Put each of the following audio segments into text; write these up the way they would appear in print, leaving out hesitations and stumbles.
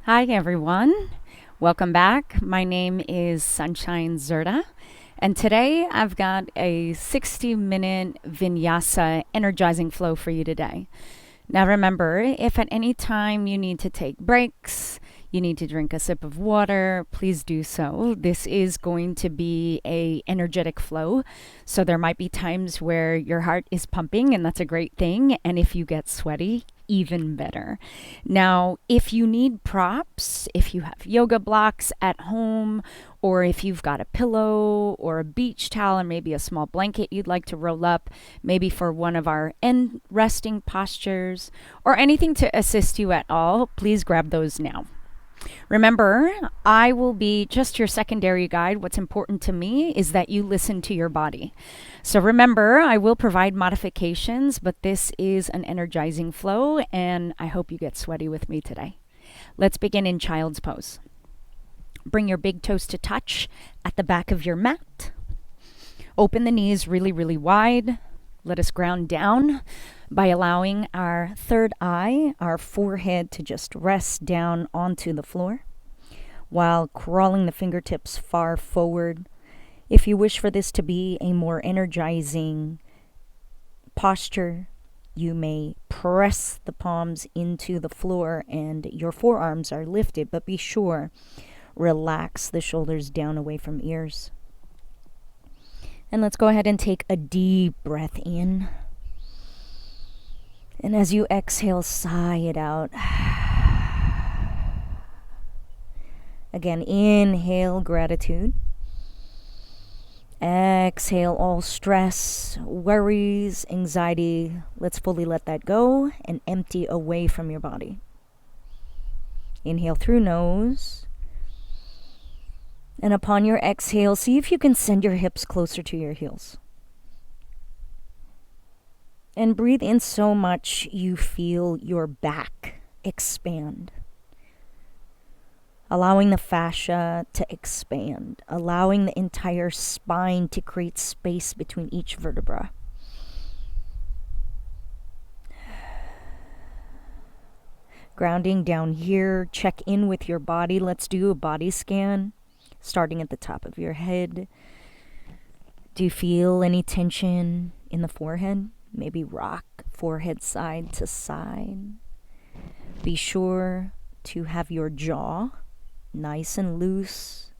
Hi everyone, welcome back. My name is Sunshine Zerda, and today I've got a 60-minute vinyasa energizing flow for you today. Now remember, if at any time you need to take breaks, you need to drink a sip of water, please do so. This is going to be a energetic flow, so there might be times where your heart is pumping, and that's a great thing. And if you get sweaty, even better. Now, if you need props, if you have yoga blocks at home, or if you've got a pillow or a beach towel and maybe a small blanket you'd like to roll up, maybe for one of our end resting postures, or anything to assist you at all, please grab those now. Remember, I will be just your secondary guide. What's important to me is that you listen to your body. So remember, I will provide modifications, but this is an energizing flow, and I hope you get sweaty with me today. Let's begin in child's pose. Bring your big toes to touch at the back of your mat. Open the knees really, really wide. Let us ground down by allowing our third eye, our forehead, to just rest down onto the floor while crawling the fingertips far forward. If you wish for this to be a more energizing posture, you may press the palms into the floor and your forearms are lifted, but be sure, relax the shoulders down away from ears. And let's go ahead and take a deep breath in. And as you exhale, sigh it out. Again, inhale gratitude. Exhale all stress, worries, anxiety. Let's fully let that go and empty away from your body. Inhale through nose. And upon your exhale, see if you can send your hips closer to your heels. And breathe in so much you feel your back expand. Allowing the fascia to expand. Allowing the entire spine to create space between each vertebra. Grounding down here. Check in with your body. Let's do a body scan. Starting at the top of your head. Do you feel any tension in the forehead? Maybe rock forehead side to side. Be sure to have your jaw nice and loose.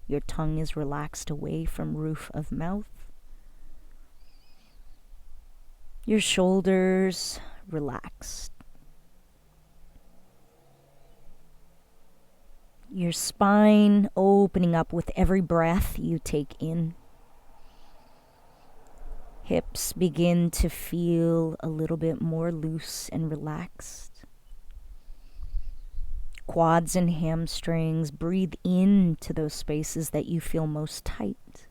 Your tongue is relaxed away from roof of mouth. Your shoulders relaxed. Your spine opening up with every breath you take in. Hips begin to feel a little bit more loose and relaxed. Quads and hamstrings, breathe into those spaces that you feel most tight.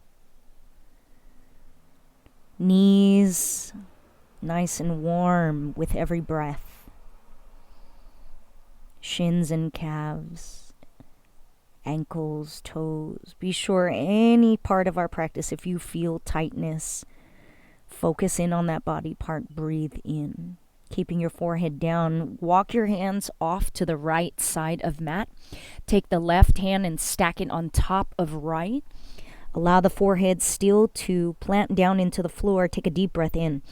Knees, nice and warm with every breath. Shins and calves. Ankles, toes. Be sure any part of our practice, if you feel tightness, focus in on that body part, breathe in. Keeping your forehead down, walk your hands off to the right side of mat. Take the left hand and stack it on top of right. Allow the forehead still to plant down into the floor. Take a deep breath in.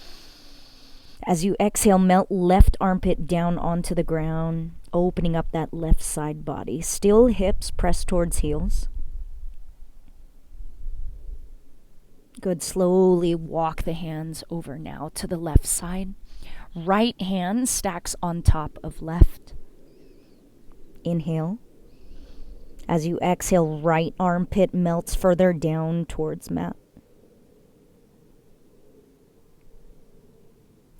As you exhale, melt left armpit down onto the ground, opening up that left side body. Still hips pressed towards heels. Good. Slowly walk the hands over now to the left side. Right hand stacks on top of left. Inhale. As you exhale, right armpit melts further down towards mat.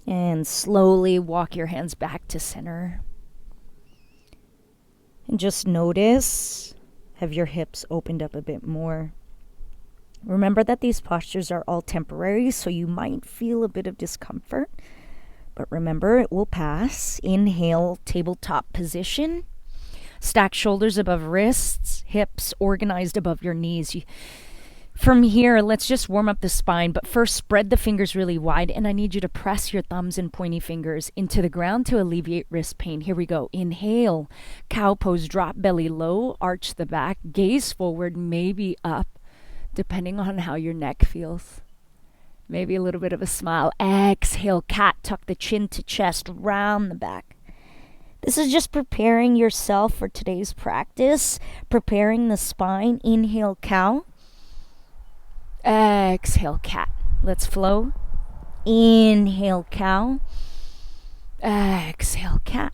And slowly walk your hands back to center. And just notice, have your hips opened up a bit more. Remember that these postures are all temporary, so you might feel a bit of discomfort. But remember, it will pass. Inhale, tabletop position. Stack shoulders above wrists, hips organized above your knees. From here, let's just warm up the spine, but first spread the fingers really wide, and I need you to press your thumbs and pointy fingers into the ground to alleviate wrist pain. Here we go. Inhale, cow pose, drop belly low, arch the back, gaze forward, maybe up, depending on how your neck feels. Maybe a little bit of a smile. Exhale, cat, tuck the chin to chest, round the back. This is just preparing yourself for today's practice, preparing the spine. Inhale, cow. Exhale, cat. Let's flow. Inhale, cow. Exhale, cat.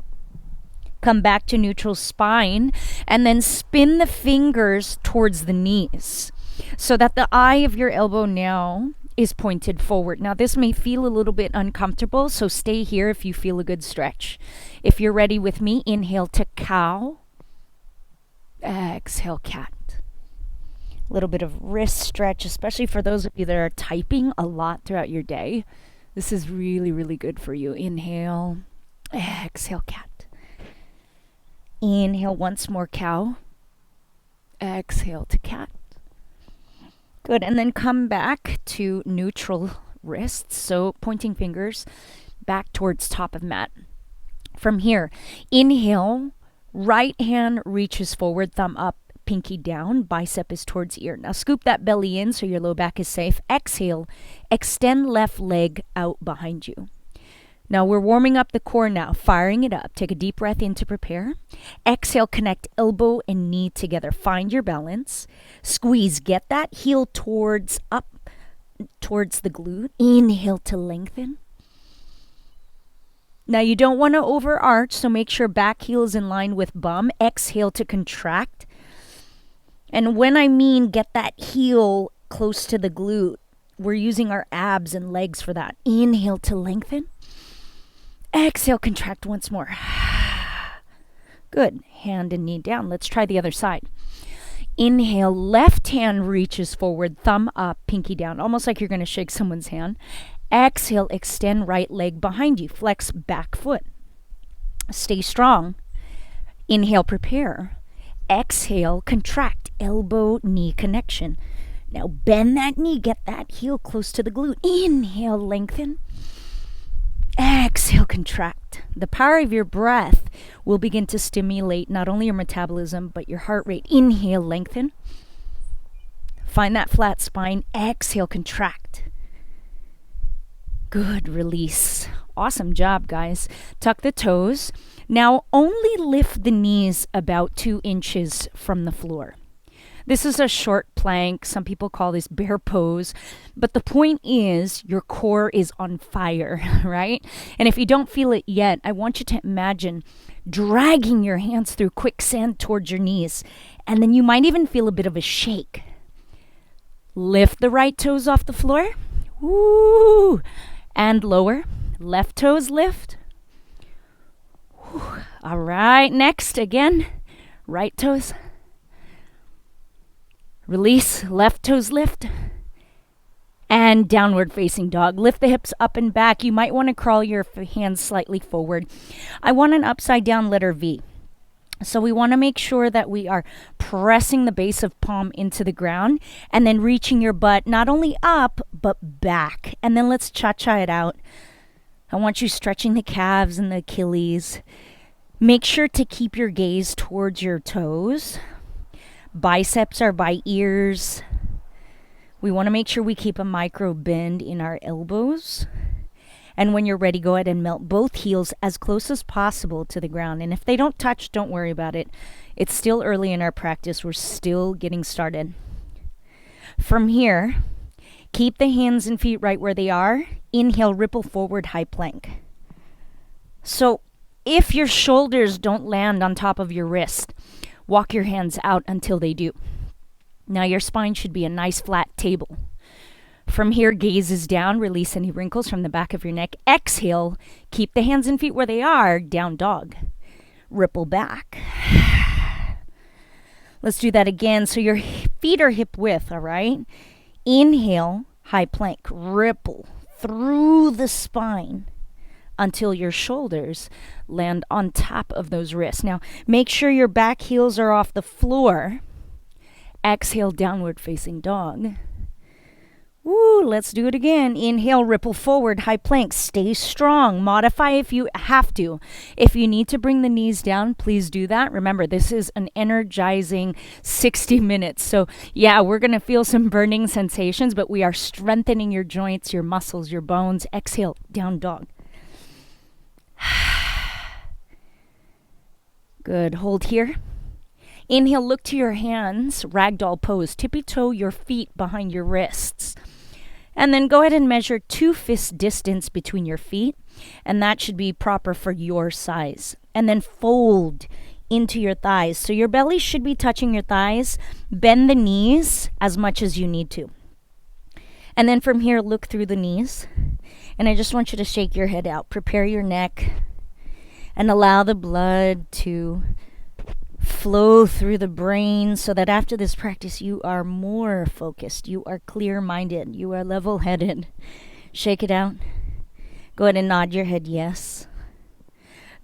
Come back to neutral spine and then spin the fingers towards the knees so that the eye of your elbow now is pointed forward. Now, this may feel a little bit uncomfortable, so stay here if you feel a good stretch. If you're ready with me, inhale to cow. Exhale, cat. A little bit of wrist stretch, especially for those of you that are typing a lot throughout your day. This is really, really good for you. Inhale, exhale, cat. Inhale once more, cow. Exhale to cat. Good, and then come back to neutral wrists, so pointing fingers back towards top of mat. From here, inhale, right hand reaches forward, thumb up, pinky down, bicep is towards ear. Now scoop that belly in so your low back is safe. Exhale, extend left leg out behind you. Now we're warming up the core now, firing it up. Take a deep breath in to prepare. Exhale, connect elbow and knee together. Find your balance. Squeeze, get that heel towards up, towards the glute. Inhale to lengthen. Now you don't want to overarch, so make sure back heel is in line with bum. Exhale to contract. And when I mean get that heel close to the glute, we're using our abs and legs for that. Inhale to lengthen. Exhale, contract once more. Good. Hand and knee down. Let's try the other side. Inhale, left hand reaches forward, thumb up, pinky down, almost like you're going to shake someone's hand. Exhale, extend right leg behind you. Flex back foot. Stay strong. Inhale, prepare. Exhale, contract, elbow, knee connection. Now bend that knee, get that heel close to the glute. Inhale, lengthen. Exhale, contract. The power of your breath will begin to stimulate not only your metabolism, but your heart rate. Inhale, lengthen. Find that flat spine. Exhale, contract. Good, release. Awesome job, guys. Tuck the toes. Now only lift the knees about 2 inches from the floor. This is a short plank. Some people call this bear pose. But the point is your core is on fire, right? And if you don't feel it yet, I want you to imagine dragging your hands through quicksand towards your knees. And then you might even feel a bit of a shake. Lift the right toes off the floor. Woo! And lower. Left toes lift. Whew. All right, next again. Right toes. Release, left toes lift. And downward facing dog. Lift the hips up and back. You might want to crawl your hands slightly forward. I want an upside down letter V. So we want to make sure that we are pressing the base of palm into the ground and then reaching your butt not only up, but back. And then let's cha-cha it out. I want you stretching the calves and the Achilles. Make sure to keep your gaze towards your toes. Biceps are by ears. We want to make sure we keep a micro bend in our elbows. And when you're ready, go ahead and melt both heels as close as possible to the ground. And if they don't touch, don't worry about it. It's still early in our practice. We're still getting started. From here, keep the hands and feet right where they are. Inhale, ripple forward, high plank. So if your shoulders don't land on top of your wrist, walk your hands out until they do. Now your spine should be a nice flat table. From here, gaze is down. Release any wrinkles from the back of your neck. Exhale. Keep the hands and feet where they are. Down dog. Ripple back. Let's do that again. So your feet are hip width, all right? Inhale, high plank. Ripple through the spine until your shoulders land on top of those wrists. Now, make sure your back heels are off the floor. Exhale, downward facing dog. Woo, let's do it again. Inhale, ripple forward, high plank. Stay strong. Modify if you have to. If you need to bring the knees down, please do that. Remember, this is an energizing 60 minutes. So, yeah, we're going to feel some burning sensations, but we are strengthening your joints, your muscles, your bones. Exhale, down dog. Good. Hold here. Inhale, look to your hands, ragdoll pose. Tippy toe your feet behind your wrists. And then go ahead and measure 2 fist distance between your feet. And that should be proper for your size. And then fold into your thighs. So your belly should be touching your thighs. Bend the knees as much as you need to. And then from here, look through the knees. And I just want you to shake your head out. Prepare your neck. And allow the blood to flow through the brain so that after this practice you are more focused, you are clear-minded, you are level-headed. Shake it out. Go ahead and nod your head yes.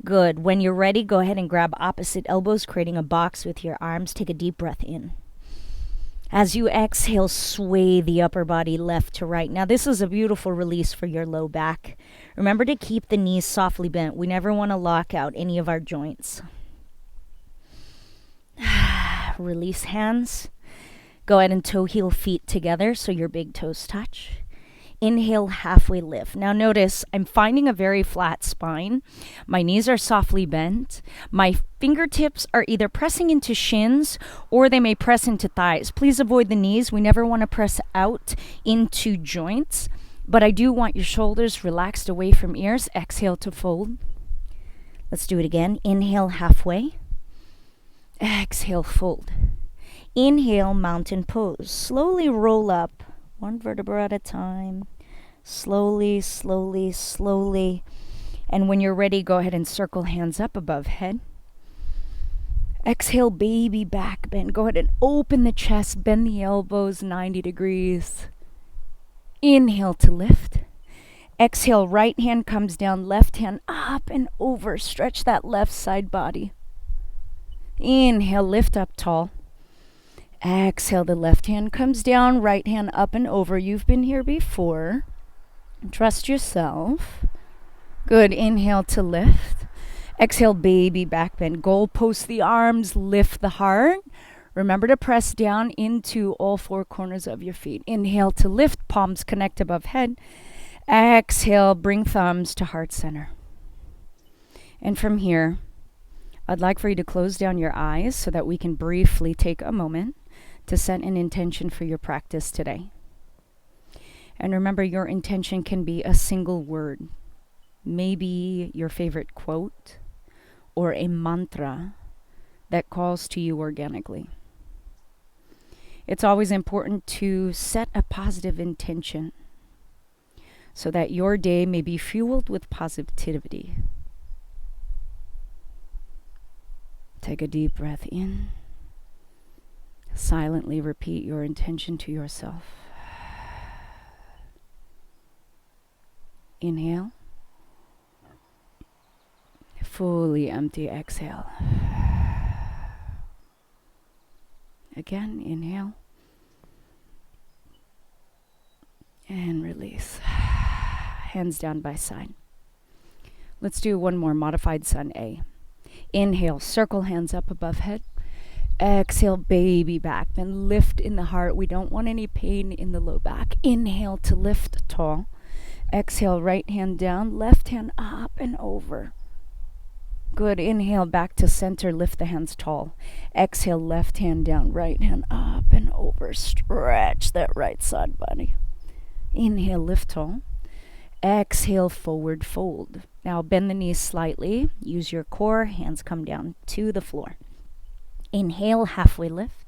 Good. When you're ready, go ahead and grab opposite elbows, creating a box with your arms. Take a deep breath in. As you exhale, sway the upper body left to right. Now, this is a beautiful release for your low back. Remember to keep the knees softly bent. We never want to lock out any of our joints. Release hands. Go ahead and toe heel feet together so your big toes touch. Inhale, halfway lift. Now notice I'm finding a very flat spine. My knees are softly bent. My fingertips are either pressing into shins or they may press into thighs. Please avoid the knees. We never want to press out into joints. But I do want your shoulders relaxed away from ears. Exhale to fold. Let's do it again. Inhale, halfway. Exhale, fold. Inhale, mountain pose. Slowly roll up, 1 vertebra at a time. Slowly, slowly, slowly. And when you're ready, go ahead and circle hands up above head. Exhale, baby back bend. Go ahead and open the chest, bend the elbows 90 degrees. Inhale to lift. Exhale, right hand comes down, left hand up and over. Stretch that left side body. Inhale, lift up tall. Exhale, the left hand comes down, right hand up and over. You've been here before. Trust yourself. Good. Inhale to lift. Exhale, baby back bend. Goal post the arms, lift the heart. Remember to press down into all 4 corners of your feet. Inhale to lift, palms connect above head. Exhale, bring thumbs to heart center. And from here, I'd like for you to close down your eyes so that we can briefly take a moment to set an intention for your practice today. And remember, your intention can be a single word, maybe your favorite quote, or a mantra that calls to you organically. It's always important to set a positive intention so that your day may be fueled with positivity. Take a deep breath in. Silently repeat your intention to yourself. Inhale. Fully empty, exhale. Again, inhale. And release. Hands down by side. Let's do one more, modified sun A. Inhale, circle hands up above head. Exhale, baby back. Then lift in the heart. We don't want any pain in the low back. Inhale to lift tall. Exhale, right hand down, left hand up and over. Good. Inhale, back to center. Lift the hands tall. Exhale, left hand down, right hand up and over. Stretch that right side body. Inhale, lift tall. Exhale, forward fold. Now bend the knees slightly. Use your core. Hands come down to the floor. Inhale, halfway lift.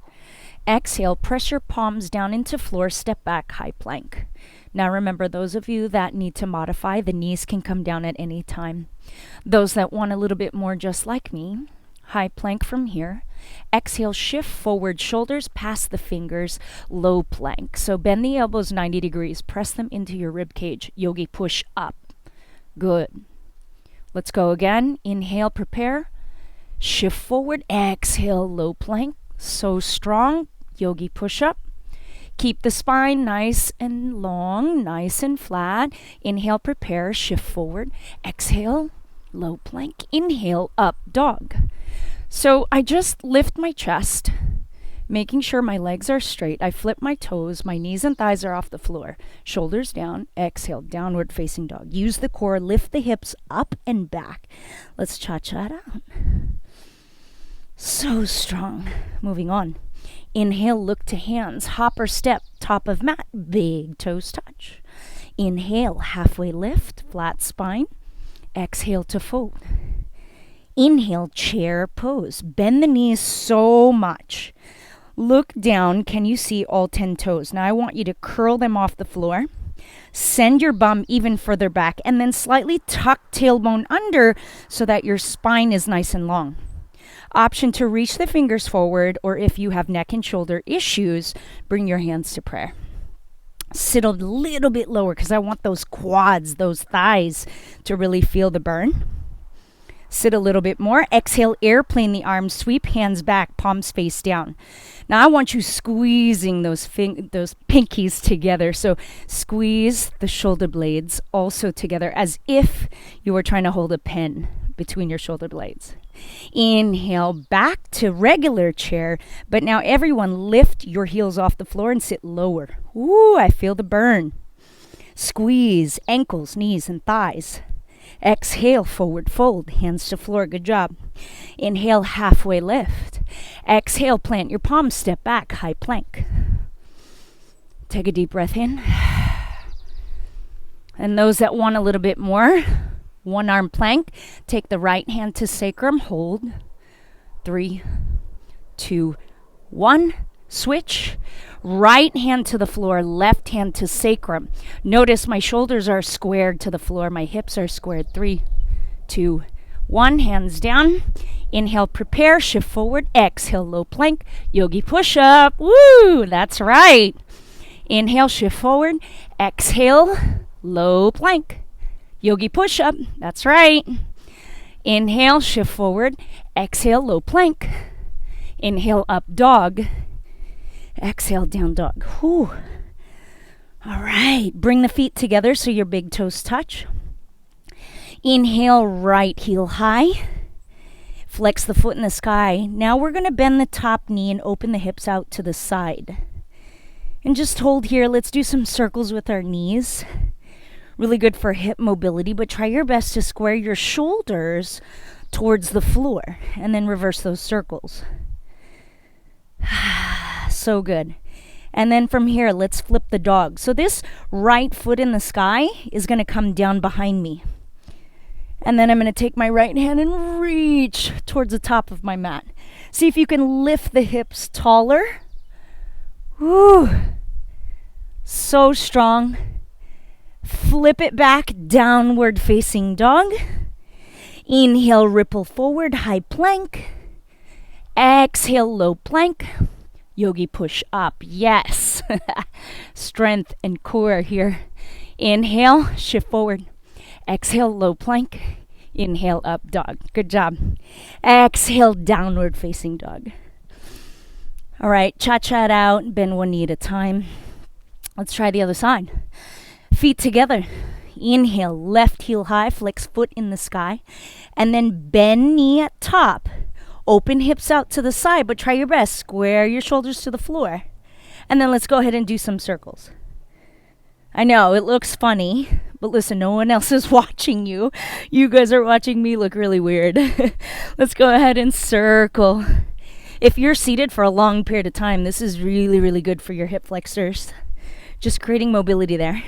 Exhale, press your palms down into floor. Step back, high plank. Now remember, those of you that need to modify, the knees can come down at any time. Those that want a little bit more just like me, high plank from here. Exhale, shift forward, shoulders past the fingers, low plank. So bend the elbows 90 degrees, press them into your rib cage. Yogi push up. Good. Let's go again. Inhale, prepare. Shift forward, exhale, low plank. So strong. Yogi push up. Keep the spine nice and long, nice and flat. Inhale, prepare, shift forward. Exhale, low plank. Inhale, up dog. So I just lift my chest, making sure my legs are straight. I flip my toes, my knees and thighs are off the floor. Shoulders down, exhale, downward facing dog. Use the core, lift the hips up and back. Let's cha-cha it out. So strong. Moving on. Inhale, look to hands, hop or step, top of mat, big toes touch. Inhale, halfway lift, flat spine. Exhale to fold. Inhale, chair pose. Bend the knees so much. Look down. Can you see all 10 toes? Now I want you to curl them off the floor. Send your bum even further back and then slightly tuck tailbone under so that your spine is nice and long. Option to reach the fingers forward, or if you have neck and shoulder issues, bring your hands to prayer. Sit a little bit lower because I want those quads, those thighs to really feel the burn. Sit a little bit more. Exhale, airplane the arms, sweep hands back, palms face down. Now I want you squeezing those pinkies together. So squeeze the shoulder blades also together as if you were trying to hold a pen between your shoulder blades. Inhale, back to regular chair. But now everyone lift your heels off the floor and sit lower. Ooh, I feel the burn. Squeeze ankles, knees, and thighs. Exhale, forward fold, hands to floor. Good job. Inhale, halfway lift. Exhale, plant your palms, step back, high plank. Take a deep breath in. And those that want a little bit more, one arm plank, take the right hand to sacrum, hold. 3, 2, 1. Switch. Right hand to the floor, left hand to sacrum. Notice my shoulders are squared to the floor, my hips are squared. 3, 2, 1. Hands down. Inhale, prepare, shift forward. Exhale, low plank. Yogi push-up. Woo! That's right. Inhale, shift forward. Exhale, low plank. Yogi push-up. That's right. Inhale, shift forward. Exhale, low plank. Inhale, up dog. Exhale, down dog. Whew. All right. Bring the feet together so your big toes touch. Inhale, right heel high. Flex the foot in the sky. Now we're going to bend the top knee and open the hips out to the side. And just hold here. Let's do some circles with our knees. Really good for hip mobility, but try your best to square your shoulders towards the floor and then reverse those circles. So good. And then from here, let's flip the dog. So this right foot in the sky is going to come down behind me. And then I'm going to take my right hand and reach towards the top of my mat. See if you can lift the hips taller. Woo. So strong. Flip it back, downward facing dog. Inhale, ripple forward, high plank. Exhale, low plank. Yogi push up. Yes. Strength and core here. Inhale, shift forward. Exhale, low plank. Inhale, up dog. Good job. Exhale, downward facing dog. All right, cha-cha it out. Bend one knee at a time. Let's try the other side. Feet together. Inhale, left heel high, flex foot in the sky. And then bend knee at top. Open hips out to the side, but try your best. Square your shoulders to the floor. And then let's go ahead and do some circles. I know, it looks funny, but listen, no one else is watching you. You guys are watching me look really weird. Let's go ahead and circle. If you're seated for a long period of time, this is really, really good for your hip flexors. Just creating mobility there.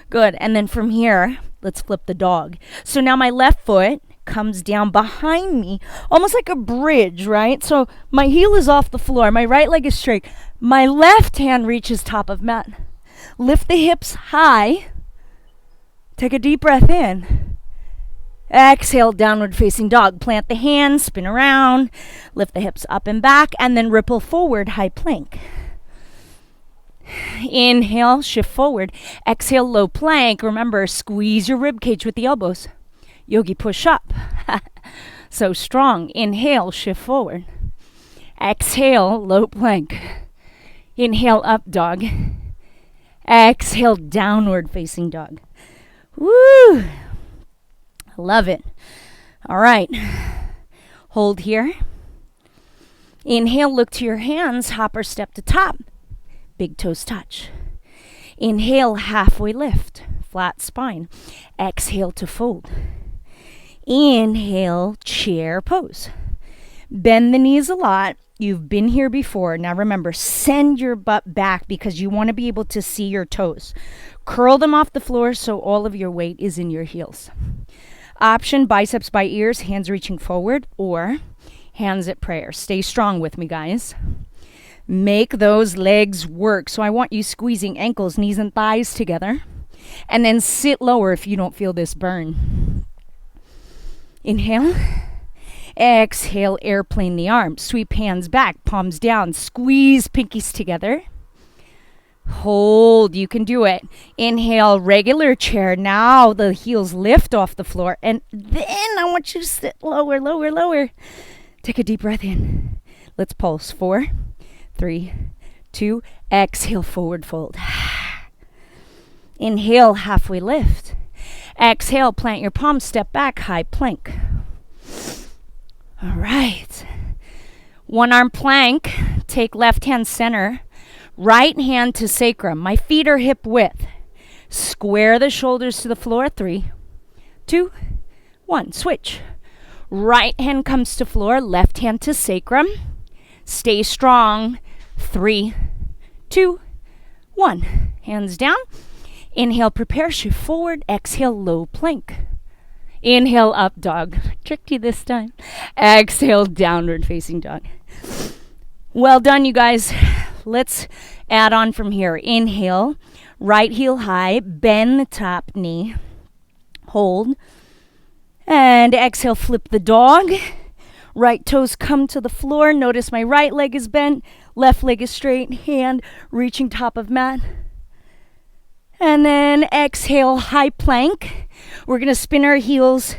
Good. And then from here, let's flip the dog. So now my left foot comes down behind me, almost like a bridge, right? So my heel is off the floor. My right leg is straight. My left hand reaches top of mat. Lift the hips high. Take a deep breath in. Exhale, downward facing dog. Plant the hands, spin around, lift the hips up and back, and then ripple forward, high plank. Inhale, shift forward. Exhale, low plank. Remember, squeeze your rib cage with the elbows. Yogi push up. So strong. Inhale, shift forward. Exhale, low plank. Inhale, up dog. Exhale, downward facing dog. Woo! Love it. All right. Hold here. Inhale, look to your hands, hop or step to top. Big toes touch. Inhale, halfway lift, flat spine. Exhale to fold. Inhale, chair pose. Bend the knees a lot. You've been here before. Now remember, send your butt back because you want to be able to see your toes. Curl them off the floor so all of your weight is in your heels. Option, biceps by ears, hands reaching forward, or hands at prayer. Stay strong with me, guys. Make those legs work. So I want you squeezing ankles, knees, and thighs together. And then sit lower if you don't feel this burn. Inhale. Exhale, airplane the arms. Sweep hands back, palms down. Squeeze pinkies together. Hold, you can do it. Inhale, regular chair. Now the heels lift off the floor. And then I want you to sit lower, lower, lower. Take a deep breath in. Let's pulse. 4, 3, 2. Exhale, forward fold. Inhale, halfway lift. Exhale, plant your palms, step back, high plank. All right. One arm plank. Take left hand center. Right hand to sacrum. My feet are hip width. Square the shoulders to the floor. 3, 2, 1. Switch. Right hand comes to floor. Left hand to sacrum. Stay strong. 3, 2, 1. Hands down. Inhale, prepare, shift forward. Exhale, low plank. Inhale, up dog. Tricked you this time. Exhale, downward facing dog. Well done, you guys. Let's add on from here. Inhale, right heel high, bend the top knee. Hold. And exhale, flip the dog. Right toes come to the floor. Notice my right leg is bent, left leg is straight, hand reaching top of mat. And then exhale, high plank. We're going to spin our heels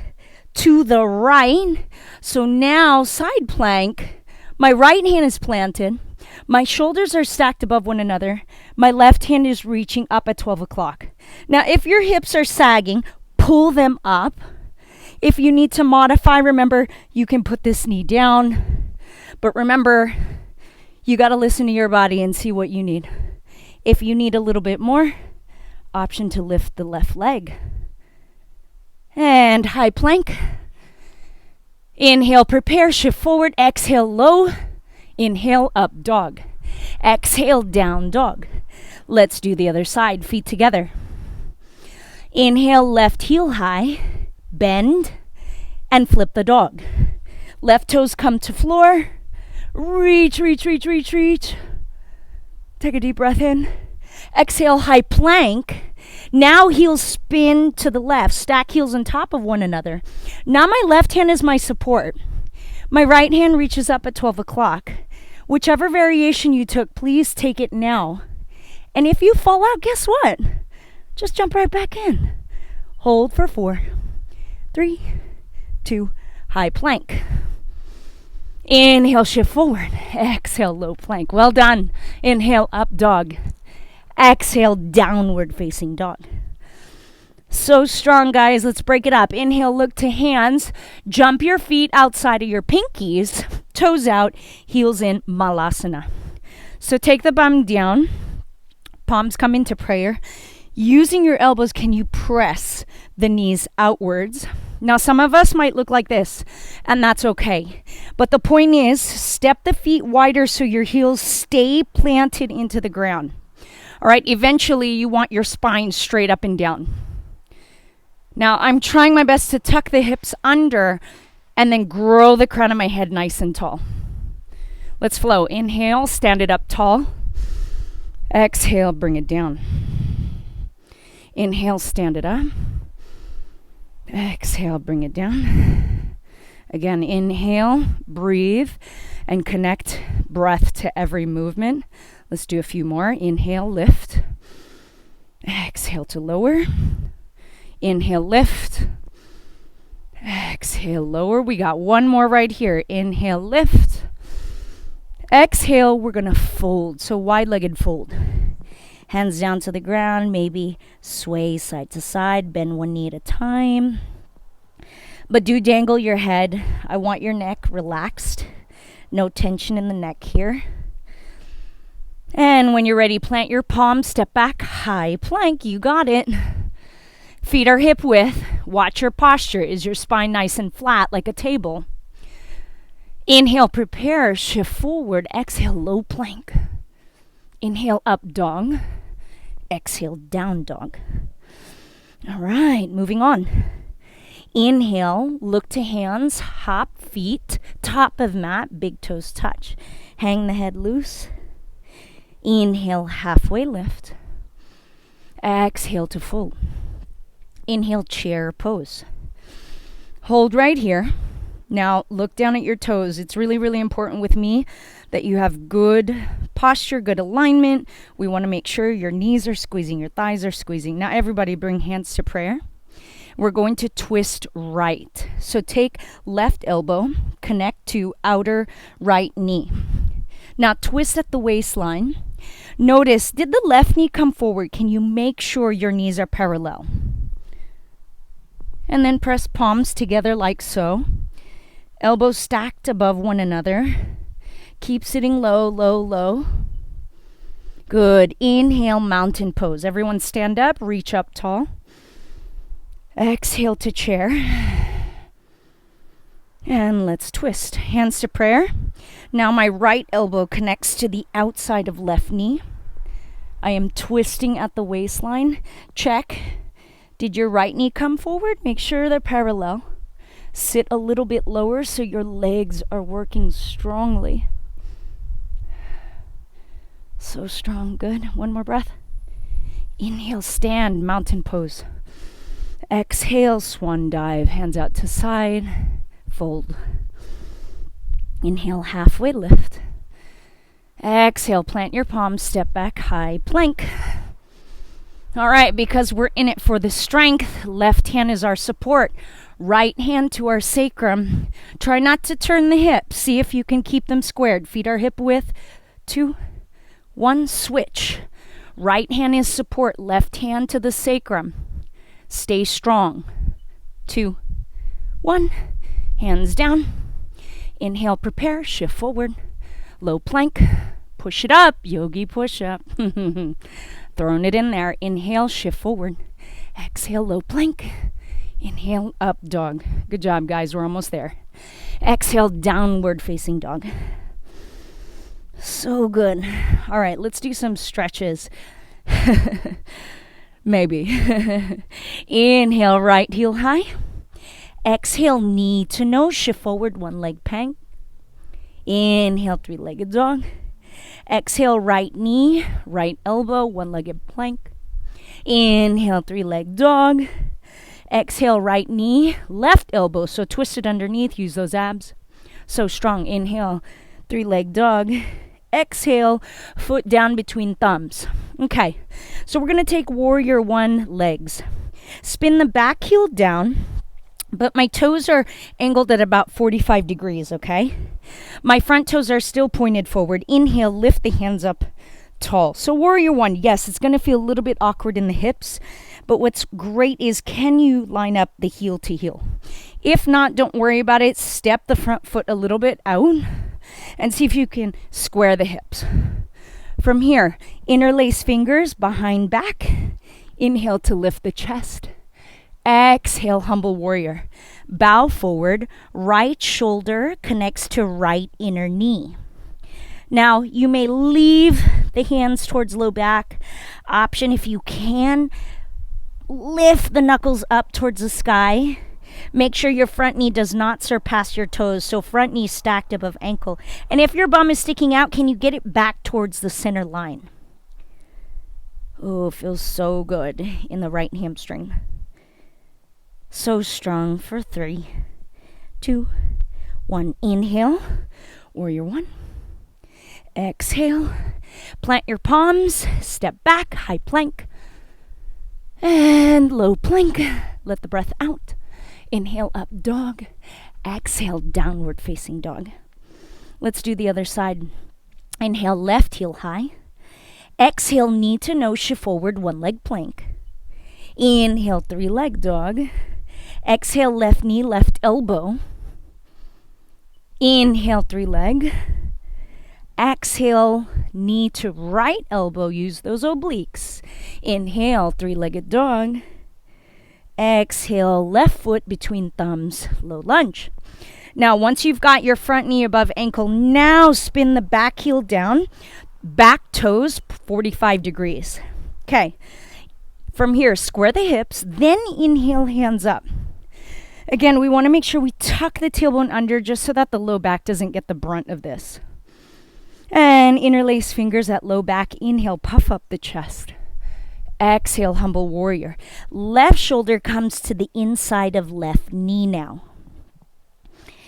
to the right. So now side plank. My right hand is planted. My shoulders are stacked above one another. My left hand is reaching up at 12 o'clock. Now, if your hips are sagging, pull them up. If you need to modify, remember, you can put this knee down. But remember, you got to listen to your body and see what you need. If you need a little bit more, option to lift the left leg. And high plank. Inhale, prepare, shift forward. Exhale, low. Inhale, up dog. Exhale, down dog. Let's do the other side. Feet together. Inhale, left heel high. Bend and flip the dog. Left toes come to floor. Reach, reach, reach, reach, reach. Take a deep breath in. Exhale, high plank. Now heels spin to the left. Stack heels on top of one another. Now my left hand is my support. My right hand reaches up at 12 o'clock. Whichever variation you took, please take it now. And if you fall out, guess what? Just jump right back in. Hold for 4, 3, 2, high plank. Inhale, shift forward. Exhale, low plank. Well done. Inhale, up dog. Exhale, downward facing dog. So strong, guys. Let's break it up. Inhale, look to hands. Jump your feet outside of your pinkies. Toes out, heels in, malasana. So take the bum down. Palms come into prayer. Using your elbows, can you press the knees outwards? Now, some of us might look like this, and that's okay. But the point is, step the feet wider so your heels stay planted into the ground. All right, eventually you want your spine straight up and down. Now, I'm trying my best to tuck the hips under and then grow the crown of my head nice and tall. Let's flow. Inhale, stand it up tall. Exhale, bring it down. Inhale, stand it up. Exhale, bring it down. Again, inhale, breathe, and connect breath to every movement. Let's do a few more. Inhale, lift. Exhale to lower. Inhale, lift. Exhale, lower. We got one more right here. Inhale, lift. Exhale, we're going to fold. So wide-legged fold. Hands down to the ground, maybe sway side to side, bend one knee at a time. But do dangle your head. I want your neck relaxed. No tension in the neck here. And when you're ready, plant your palms, step back, high plank. You got it. Feet are hip width. Watch your posture. Is your spine nice and flat like a table? Inhale, prepare, shift forward. Exhale, low plank. Inhale, up dog. Exhale, down dog. All right, moving on. Inhale, look to hands, hop, feet, top of mat, big toes touch. Hang the head loose. Inhale, halfway lift. Exhale to fold. Inhale, chair pose. Hold right here. Now look down at your toes. It's really, really important with me that you have good posture, good alignment. We want to make sure your knees are squeezing, your thighs are squeezing. Now everybody bring hands to prayer. We're going to twist right. So take left elbow, connect to outer right knee. Now twist at the waistline. Notice, did the left knee come forward? Can you make sure your knees are parallel? And then press palms together like so. Elbows stacked above one another. Keep sitting low, low, low. Good. Inhale, mountain pose. Everyone stand up, reach up tall. Exhale to chair. And let's twist. Hands to prayer. Now my right elbow connects to the outside of left knee. I am twisting at the waistline. Check. Did your right knee come forward? Make sure they're parallel. Sit a little bit lower so your legs are working strongly. So strong. Good. One more breath. Inhale, stand, mountain pose. Exhale, swan dive. Hands out to side. Fold. Inhale, halfway lift. Exhale, plant your palms, step back, high plank. All right, because we're in it for the strength, left hand is our support. Right hand to our sacrum. Try not to turn the hips. See if you can keep them squared. Feet are hip width. 2, 1, switch. Right hand is support. Left hand to the sacrum. Stay strong. 2, 1. Hands down. Inhale, prepare, shift forward. Low plank. Push it up. Yogi push up. Throwing it in there. Inhale, shift forward. Exhale, low plank. Inhale, up dog. Good job, guys. We're almost there. Exhale, downward facing dog. So good. All right, let's do some stretches. Maybe. Inhale, right heel high. Exhale, knee to nose. Shift forward, one leg plank. Inhale, three-legged dog. Exhale, right knee, right elbow, one-legged plank. Inhale, three-legged dog. Exhale, right knee, left elbow. So twist it underneath. Use those abs. So strong. Inhale, three-legged dog. Exhale, foot down between thumbs. Okay, so we're going to take warrior one legs. Spin the back heel down, but my toes are angled at about 45 degrees, okay? My front toes are still pointed forward. Inhale, lift the hands up tall. So warrior one, yes, it's going to feel a little bit awkward in the hips, but what's great is can you line up the heel to heel? If not, don't worry about it. Step the front foot a little bit out and see if you can square the hips. From here, interlace fingers behind back. Inhale to lift the chest. Exhale, humble warrior. Bow forward. Right shoulder connects to right inner knee. Now, you may leave the hands towards low back. Option, if you can, lift the knuckles up towards the sky. Make sure your front knee does not surpass your toes. So front knee stacked above ankle. And if your bum is sticking out, can you get it back towards the center line? Oh, feels so good in the right hamstring. So strong for 3, 2, 1. Inhale, warrior one. Exhale, plant your palms, step back, high plank, and low plank. Let the breath out. Inhale, up dog. Exhale, downward facing dog. Let's do the other side. Inhale, left heel high. Exhale, knee to nose, shift forward, one leg plank. Inhale, three leg dog. Exhale, left knee, left elbow. Inhale, three leg. Exhale, knee to right elbow. Use those obliques. Inhale, three-legged dog. Exhale, left foot between thumbs, low lunge. Now, once you've got your front knee above ankle, now spin the back heel down, back toes 45 degrees. Okay, from here, square the hips, then inhale, hands up. Again, we want to make sure we tuck the tailbone under just so that the low back doesn't get the brunt of this. And interlace fingers at low back. Inhale, puff up the chest. Exhale, humble warrior. Left shoulder comes to the inside of left knee now.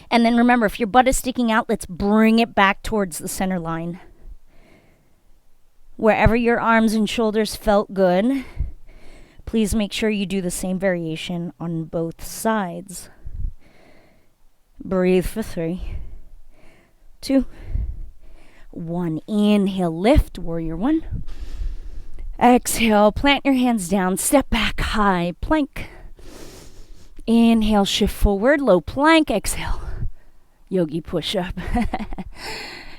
And then remember, if your butt is sticking out, let's bring it back towards the center line. Wherever your arms and shoulders felt good, please make sure you do the same variation on both sides. Breathe for 3, 2, 1. Inhale, lift, warrior 1. Exhale, plant your hands down, step back, high plank. Inhale, shift forward, low plank. Exhale, yogi push-up.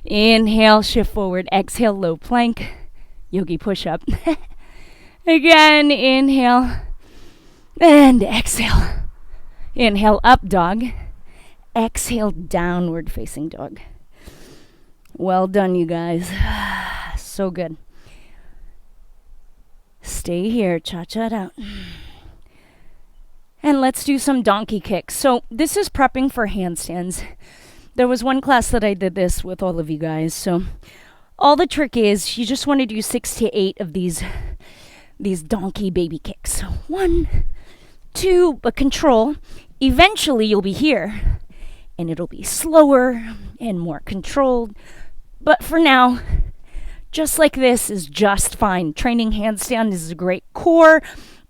Inhale, shift forward. Exhale, low plank, yogi push-up. Again, inhale and exhale. Inhale, up dog. Exhale, downward facing dog. Well done, you guys. So good. Stay here, cha-cha it out. And let's do some donkey kicks. So this is prepping for handstands. There was one class that I did this with all of you guys. So all the trick is you just want to do 6 to 8 of these donkey baby kicks. So 1, 2, but control. Eventually you'll be here and it'll be slower and more controlled. But for now, just like this is just fine. Training handstand is a great core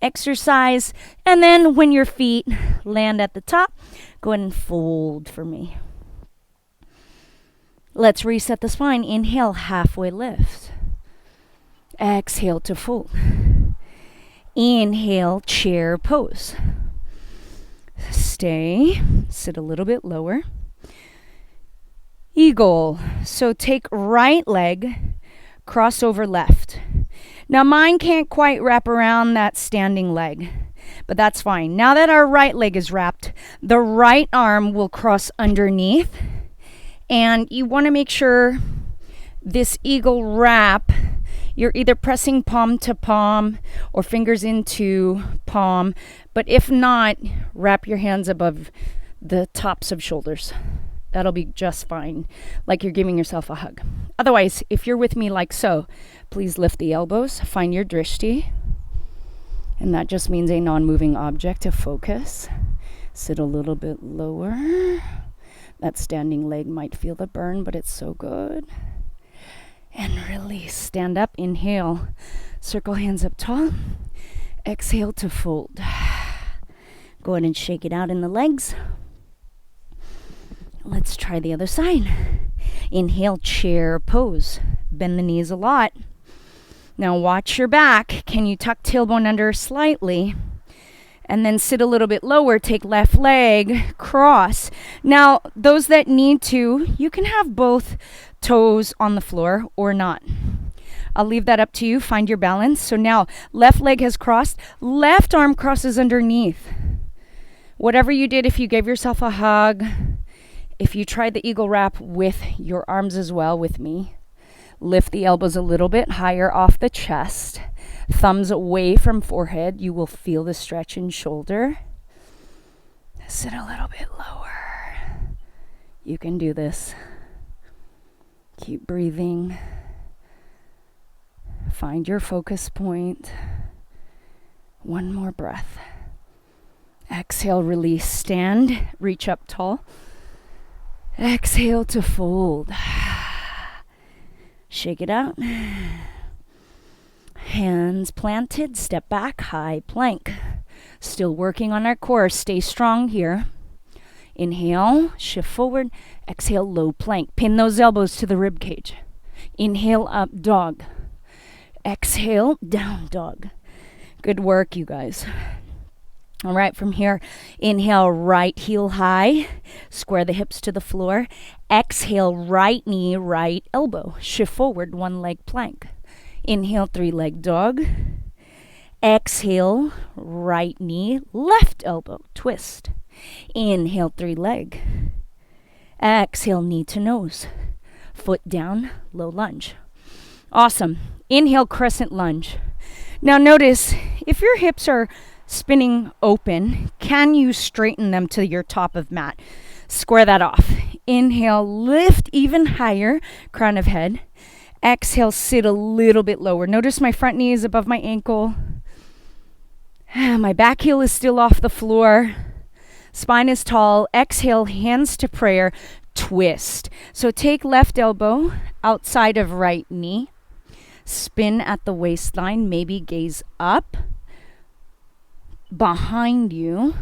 exercise. And then when your feet land at the top, go ahead and fold for me. Let's reset the spine. Inhale, halfway lift. Exhale to fold. Inhale, chair pose. Stay. Sit a little bit lower. Eagle. So take right leg, cross over left. Now mine can't quite wrap around that standing leg, but that's fine. Now that our right leg is wrapped, the right arm will cross underneath, and you want to make sure this eagle wrap, you're either pressing palm to palm or fingers into palm, but if not, wrap your hands above the tops of shoulders. That'll be just fine, like you're giving yourself a hug. Otherwise, if you're with me like so, please lift the elbows, find your drishti, and that just means a non-moving object to focus. Sit a little bit lower. That standing leg might feel the burn, but it's so good. And release. Stand up, inhale, circle hands up tall. Exhale to fold. Go ahead and shake it out in the legs. Let's try the other side. Inhale, chair pose. Bend the knees a lot. Now watch your back. Can you tuck tailbone under slightly? And then sit a little bit lower. Take left leg, cross. Now, those that need to, you can have both toes on the floor or not. I'll leave that up to you. Find your balance. So now, left leg has crossed. Left arm crosses underneath. Whatever you did, if you gave yourself a hug, if you tried the eagle wrap with your arms as well with me, lift the elbows a little bit higher off the chest. Thumbs away from forehead. You will feel the stretch in shoulder. Sit a little bit lower. You can do this. Keep breathing. Find your focus point. One more breath. Exhale, release, stand, reach up tall. Exhale to fold. Shake it out. Hands planted, step back, high plank. Still working on our core. Stay strong here. Inhale, shift forward. Exhale, low plank. Pin those elbows to the rib cage. Inhale, up dog. Exhale, down dog. Good work, you guys. All right, from here, inhale, right heel high. Square the hips to the floor. Exhale, right knee, right elbow. Shift forward, one leg plank. Inhale, three-leg dog. Exhale, right knee, left elbow, twist. Inhale, three leg. Exhale, knee to nose. Foot down, low lunge. Awesome. Inhale, crescent lunge. Now notice, if your hips are spinning open, can you straighten them to your top of mat? Square that off. Inhale, lift even higher, crown of head. Exhale, sit a little bit lower. Notice my front knee is above my ankle. My back heel is still off the floor. Spine is tall. Exhale, hands to prayer. Twist. So take left elbow outside of right knee. Spin at the waistline. Maybe gaze up. Behind you.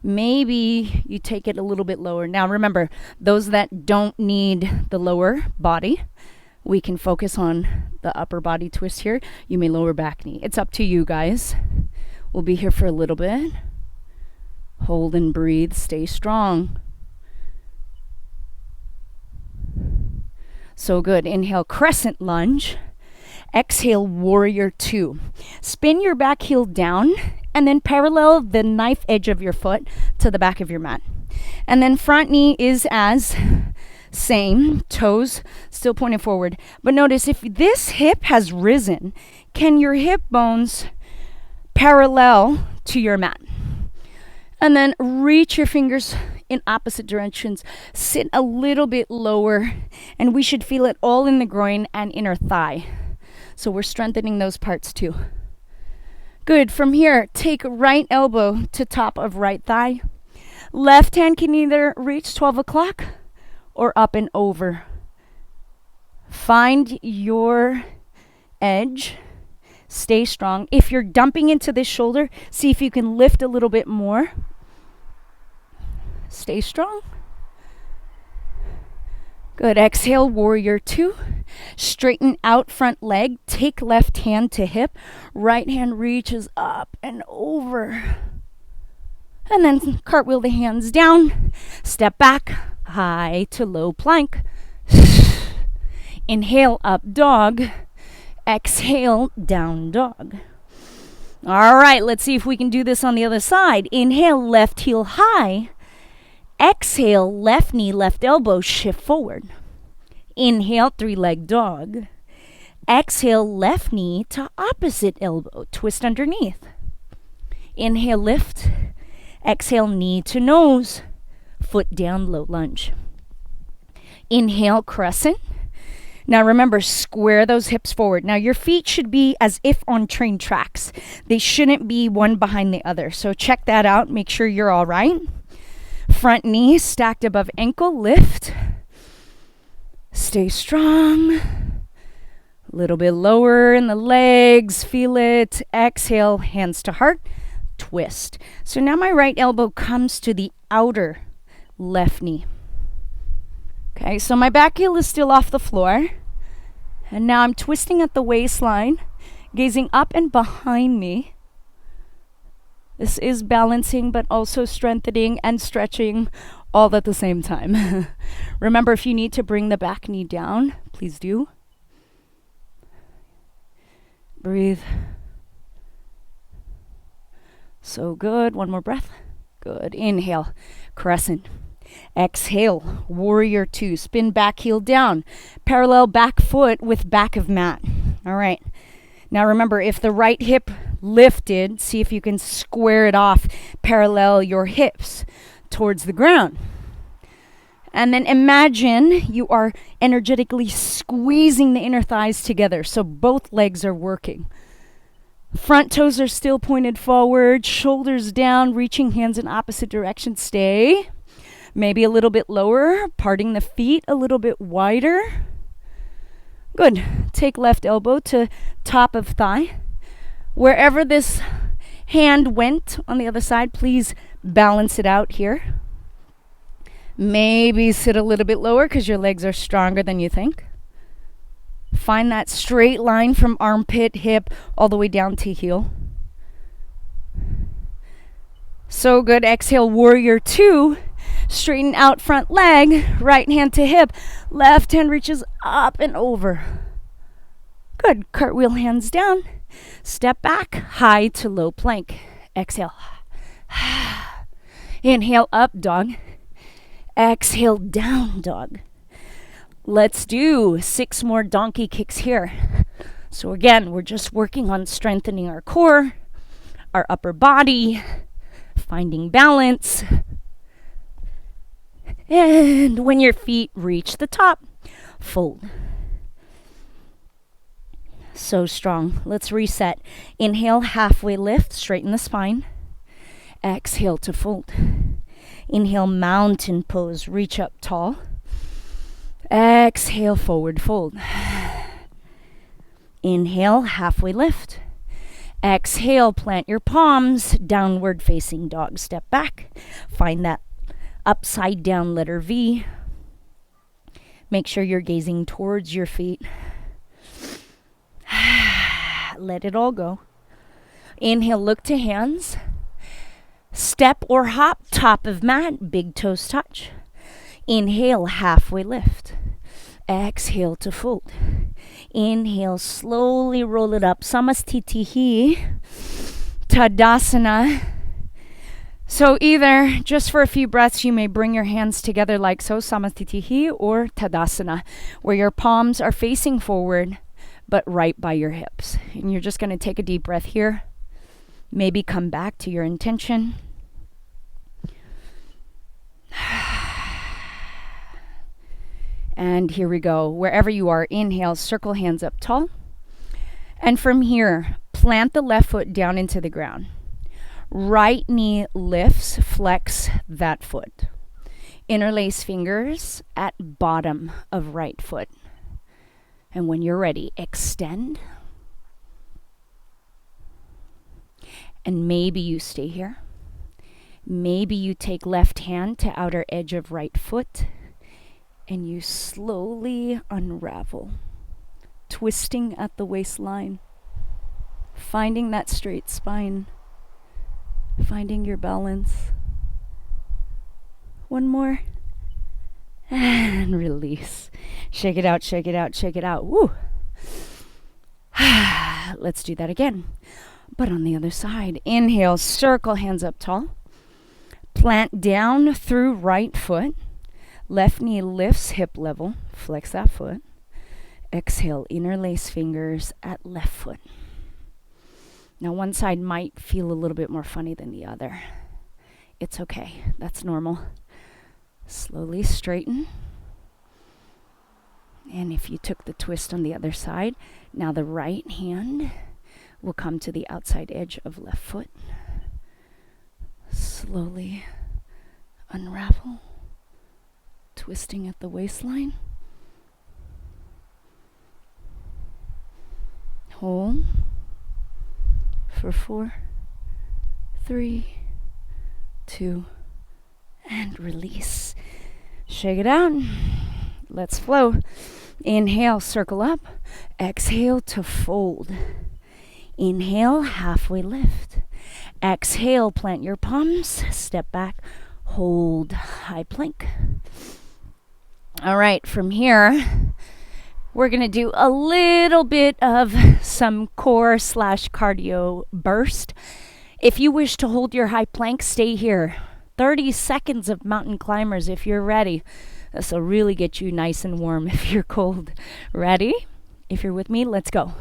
Maybe you take it a little bit lower. Now remember, those that don't need the lower body, we can focus on the upper body twist here. You may lower back knee. It's up to you guys. We'll be here for a little bit. Hold and breathe. Stay strong. So good. Inhale, crescent lunge. Exhale, warrior two. Spin your back heel down and then parallel the knife edge of your foot to the back of your mat. And then front knee is as same, toes still pointing forward. But notice if this hip has risen, can your hip bones parallel to your mat? And then reach your fingers in opposite directions. Sit a little bit lower, and we should feel it all in the groin and inner thigh. So we're strengthening those parts too. Good. From here, take right elbow to top of right thigh. Left hand can either reach 12 o'clock or up and over. Find your edge. Stay strong. If you're dumping into this shoulder, see if you can lift a little bit more. Stay strong. Good. Exhale, warrior two. Straighten out front leg. Take left hand to hip. Right hand reaches up and over. And then cartwheel the hands down. Step back. High to low plank. Inhale, up dog. Exhale, down dog. All right, let's see if we can do this on the other side. Inhale, left heel high. Exhale, left knee, left elbow, shift forward. Inhale, three-leg dog. Exhale, left knee to opposite elbow, twist underneath. Inhale, lift. Exhale, knee to nose, foot down, low lunge. Inhale, crescent. Now remember, square those hips forward. Now your feet should be as if on train tracks. They shouldn't be one behind the other. So check that out. Make sure you're all right. Front knee stacked above ankle, lift. Stay strong. A little bit lower in the legs, feel it. Exhale, hands to heart, twist. So now my right elbow comes to the outer left knee. Okay, so my back heel is still off the floor. And now I'm twisting at the waistline, gazing up and behind me. This is balancing, but also strengthening and stretching all at the same time. Remember, if you need to bring the back knee down, please do. Breathe. So good. One more breath. Good. Inhale, crescent. Exhale, warrior two. Spin back heel down. Parallel back foot with back of mat. All right. Now remember, if the right hip lifted, see if you can square it off, parallel your hips towards the ground. And then imagine you are energetically squeezing the inner thighs together so both legs are working. Front toes are still pointed forward, shoulders down, reaching hands in opposite direction. Stay. Maybe a little bit lower, parting the feet a little bit wider. Good. Take left elbow to top of thigh. Wherever this hand went on the other side, please balance it out here. Maybe sit a little bit lower because your legs are stronger than you think. Find that straight line from armpit, hip, all the way down to heel. So good. Exhale, warrior two. Straighten out front leg, right hand to hip, left hand reaches up and over. Good. Cartwheel hands down. Step back, high to low plank. Exhale. Inhale, up dog. Exhale, down dog. Let's do 6 more donkey kicks here. So again, we're just working on strengthening our core, our upper body, finding balance. And when your feet reach the top, fold. So strong. Let's reset. Inhale, halfway lift, straighten the spine. Exhale to fold. Inhale, mountain pose, reach up tall. Exhale, forward fold. Inhale, halfway lift. Exhale, plant your palms, downward facing dog. Step back. Find that upside down letter V. Make sure you're gazing towards your feet. Let it all go. Inhale, look to hands. Step or hop, top of mat, big toes touch. Inhale, halfway lift. Exhale to fold. Inhale, slowly roll it up. Samastitihi, Tadasana. So either just for a few breaths, you may bring your hands together like so, Samastitihi, or Tadasana, where your palms are facing forward, but right by your hips. And you're just going to take a deep breath here. Maybe come back to your intention. And here we go. Wherever you are, inhale, circle hands up tall. And from here, plant the left foot down into the ground. Right knee lifts, flex that foot. Interlace fingers at bottom of right foot. And when you're ready, extend. And maybe you stay here. Maybe you take left hand to outer edge of right foot. And you slowly unravel, twisting at the waistline, finding that straight spine, finding your balance. One more. And release. Shake it out, shake it out, shake it out. Woo! Let's do that again. But on the other side, inhale, circle hands up tall. Plant down through right foot. Left knee lifts hip level. Flex that foot. Exhale, interlace fingers at left foot. Now one side might feel a little bit more funny than the other. It's okay. That's normal. Slowly straighten. And if you took the twist on the other side, now the right hand will come to the outside edge of left foot. Slowly unravel. Twisting at the waistline. Hold for 4, 3, 2, and release. Shake it out. Let's flow. Inhale, circle up. Exhale to fold. Inhale, halfway lift. Exhale, plant your palms. Step back. Hold, high plank. All right, from here, we're going to do a little bit of some core / cardio burst. If you wish to hold your high plank, stay here. 30 seconds of mountain climbers if you're ready. This will really get you nice and warm if you're cold. Ready? If you're with me, let's go.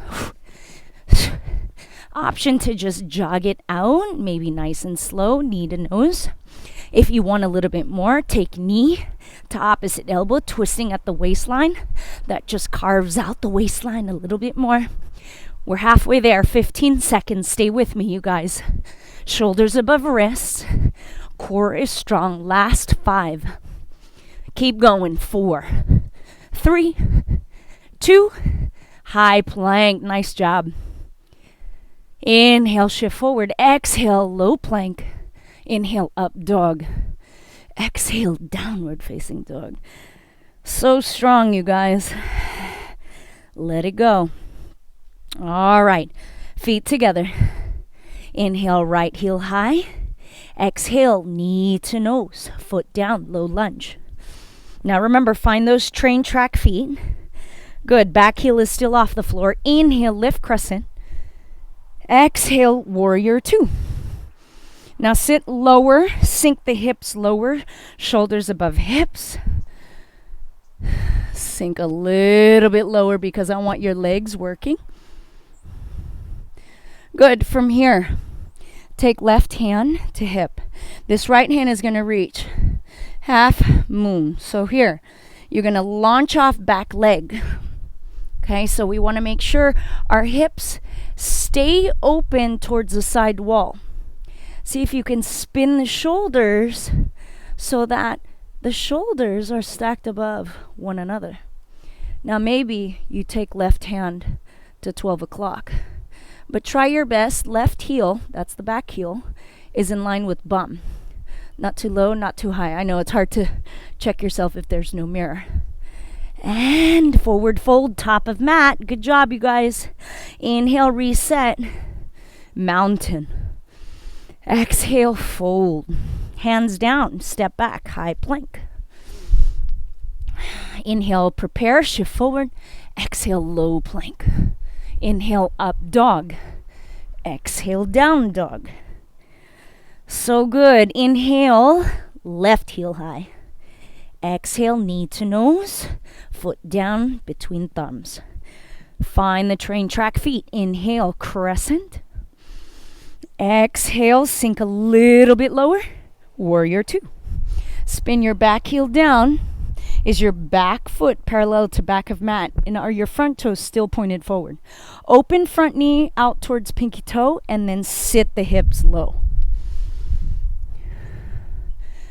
Option to just jog it out, maybe nice and slow, knee to nose. If you want a little bit more, take knee to opposite elbow, twisting at the waistline. That just carves out the waistline a little bit more. We're halfway there, 15 seconds. Stay with me, you guys. Shoulders above wrists. Core is strong. Last 5. Keep going. 4, 3, 2. High plank. Nice job. Inhale, shift forward. Exhale, low plank. Inhale, up dog. Exhale, downward facing dog. So strong, you guys. Let it go. All right. Feet together. Inhale, right heel high. Exhale, knee to nose. Foot down, low lunge. Now remember, find those train track feet. Good. Back heel is still off the floor. Inhale, lift crescent. Exhale, warrior two. Now sit lower. Sink the hips lower. Shoulders above hips. Sink a little bit lower because I want your legs working. Good. From here, take left hand to hip. This right hand is going to reach half moon. So here, you're going to launch off back leg. Okay, so we want to make sure our hips stay open towards the side wall. See if you can spin the shoulders so that the shoulders are stacked above one another. Now maybe you take left hand to 12 o'clock. But try your best. Left heel, that's the back heel, is in line with bum. Not too low, not too high. I know it's hard to check yourself if there's no mirror. And forward fold, top of mat. Good job, you guys. Inhale, reset. Mountain. Exhale, fold. Hands down, step back, high plank. Inhale, prepare, shift forward. Exhale, low plank. Inhale, up dog. Exhale, down dog. So good. Inhale, left heel high. Exhale, knee to nose. Foot down between thumbs. Find the train track feet. Inhale, crescent. Exhale, sink a little bit lower. Warrior two. Spin your back heel down. Is your back foot parallel to back of mat? And are your front toes still pointed forward? Open front knee out towards pinky toe and then sit the hips low.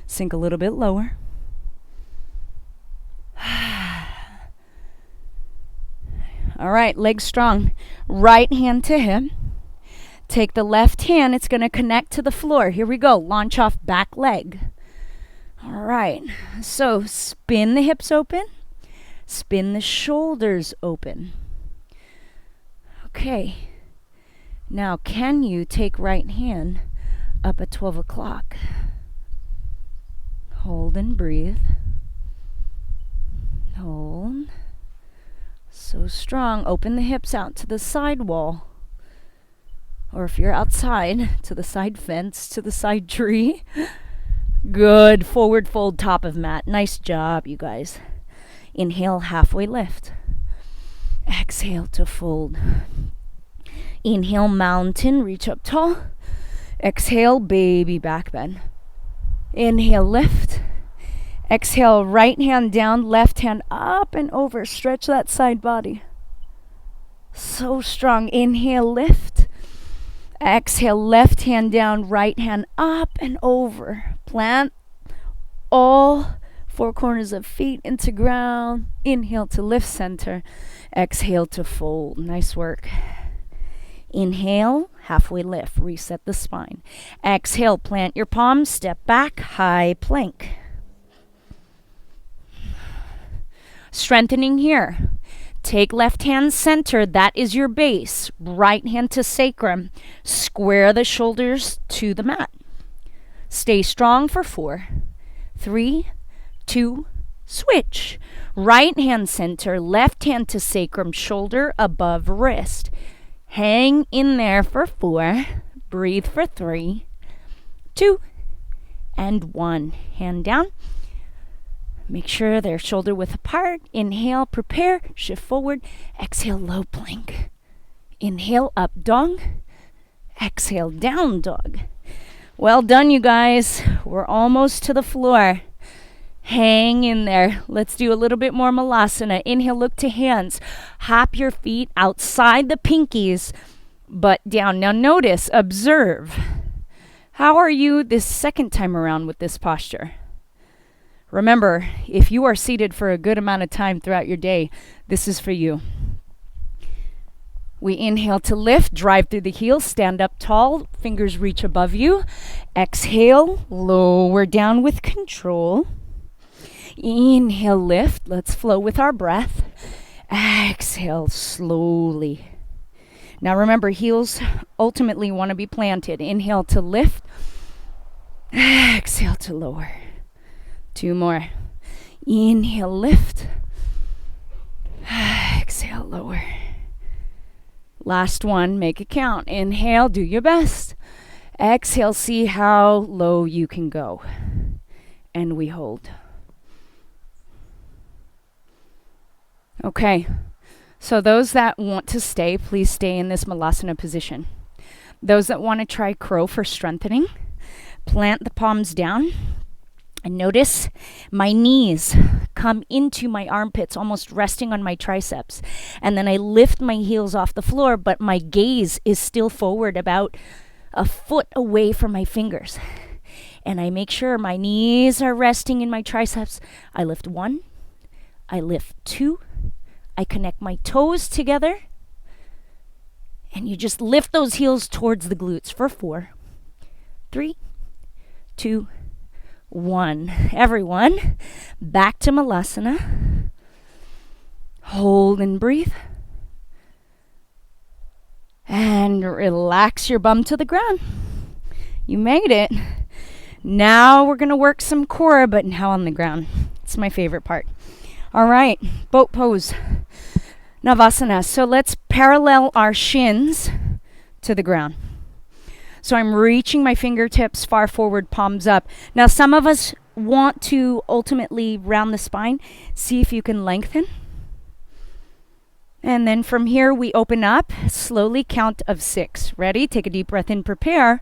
Sink a little bit lower. All right, legs strong. Right hand to hip. Take the left hand. It's going to connect to the floor. Here we go. Launch off back leg. All right. So spin the hips open. Spin the shoulders open. Okay. Now, can you take right hand up at 12 o'clock? Hold and breathe. Hold. So strong. Open the hips out to the side wall. Or if you're outside, to the side fence, to the side tree. Good. Forward fold, top of mat. Nice job, you guys. Inhale, halfway lift. Exhale to fold. Inhale, mountain, reach up tall. Exhale, baby back bend. Inhale, lift. Exhale, right hand down, left hand up and over. Stretch that side body. So strong. Inhale, lift. Exhale, left hand down, right hand up and over. Plant all four corners of feet into ground. Inhale to lift center. Exhale to fold. Nice work. Inhale, halfway lift. Reset the spine. Exhale, plant your palms, step back, high plank. Strengthening here. Take left hand center, that is your base. Right hand to sacrum. Square the shoulders to the mat. Stay strong for 4, 3, 2, switch. Right hand center, left hand to sacrum, shoulder above wrist. Hang in there for 4, breathe for 3, 2, and 1. Hand down. Make sure they're shoulder width apart. Inhale, prepare, shift forward. Exhale, low plank. Inhale, up dog. Exhale, down dog. Well done, you guys. We're almost to the floor. Hang in there. Let's do a little bit more malasana. Inhale, look to hands. Hop your feet outside the pinkies, but down. Now notice, observe. How are you this second time around with this posture? Remember, if you are seated for a good amount of time throughout your day, this is for you. We inhale to lift, drive through the heels, stand up tall, fingers reach above you. Exhale, lower down with control. Inhale, lift. Let's flow with our breath. Exhale slowly. Now remember, heels ultimately want to be planted. Inhale to lift. Exhale to lower. 2 more. Inhale, lift. Exhale, lower. Last one, make it count. Inhale, do your best. Exhale, see how low you can go. And we hold. Okay, so those that want to stay, please stay in this Malasana position. Those that want to try crow for strengthening, plant the palms down. And notice my knees come into my armpits, almost resting on my triceps. And then I lift my heels off the floor, but my gaze is still forward, about a foot away from my fingers. And I make sure my knees are resting in my triceps. I lift 1, I lift 2, I connect my toes together. And you just lift those heels towards the glutes for 4, 3, 2, 1. Everyone, back to Malasana. Hold and breathe. And relax your bum to the ground. You made it. Now we're going to work some core, but now on the ground. It's my favorite part. All right, boat pose. Navasana. So let's parallel our shins to the ground. So I'm reaching my fingertips far forward, palms up. Now some of us want to ultimately round the spine. See if you can lengthen. And then from here we open up. Slowly, count of 6. Ready? Take a deep breath in, prepare.